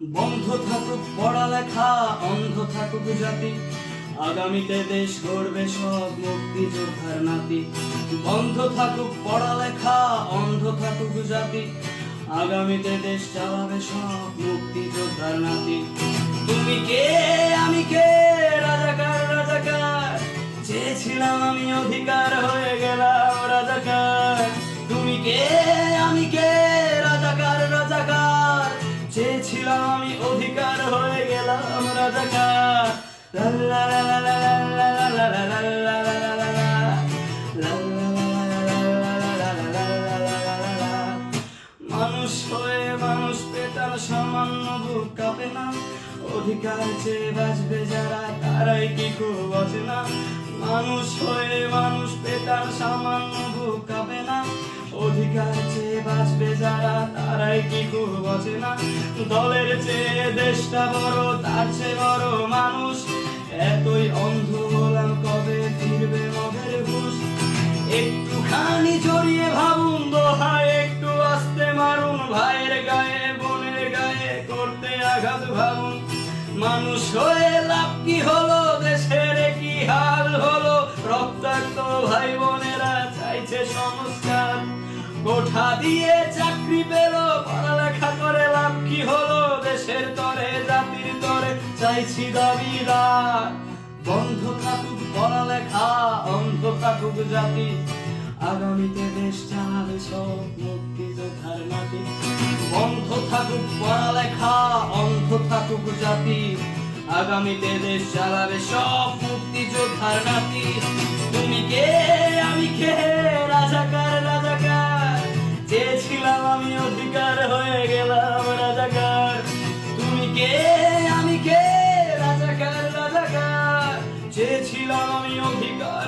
বন্ধ থাকুক পড়ালেখা, অন্ধ থাকুক জাতি, আগামীতে দেশ গড়বে সব মুক্তিযোদ্ধার নাতি। বন্ধ থাকুক পড়ালেখা, অন্ধ থাকুক জাতি, আগামীতে দেশ চালাবে সব মুক্তিযোদ্ধার নাতি। তুমি কে আমি কে, রাজাকার রাজাকার, চেয়েছিলাম আমি অধিকার হয়ে গেলাম রাজাকার। তুমি কে আমি কে, রাজাকার রাজাকার, চেয়েছিলাম আমি অধিকার হয়ে গেলাম রাজাকার। লা লা লা লা লা লা লা লা লা লা লা লা লা লা। মানুষ হয়ে মানুষ পেটার সামান্য বুক কাঁপে না, অধিকার চেয়ে বাঁচবে যারা তারাই কি খুব বাঁচে না। মানুষ হয়ে মানুষ পেটার সামান্য বুক কাঁপে না, অধিকার চেয়ে বাঁচবে যারা তারাই কি খুব বাঁচে না। দলের চেয়ে দেশটা বড়, তার চেয়ে বড় মানুষ, এতই অন্ধ হলাম কবে ফিরবে মদের হুঁশ। একটুখানি জড়িয়ে ভাবুন দোহায়, একটু আস্তে মারুন ভাইয়ের গায়ে বোনের গায়ে করতে আঘাত ভাবুন। মানুষ হয়ে লাভ কি হলো, দেশের কি হাল হলো, রক্তাক্ত ভাই বোনেরা চাইছে সংস্কার। কোঠা দিয়ে চাকরি পেল, পড়ালেখা করে লাভ কি হলো, দেশের তরে জাতির তরে চাইছি দাবিদার। বন্ধ থাকুক পড়ালেখা, অন্ধ থাকুক জাতি, আগামীতে দেশ চালাবে সব মুক্তিযোদ্ধার নাতি। বন্ধ থাকুক পড়ালেখা, অন্ধ থাকুক জাতি, আগামীতে দেশ চালাবে সব মুক্তিযোদ্ধার নাতি। তুমি কে আমি কে, রাজাকার রাজাকার, চেয়েছিলাম আমি অধিকার হয়ে গেলাম রাজাকার। তুমি কে আমি কে, রাজাকার রাজাকার, চেয়েছিলাম আমি অধিকার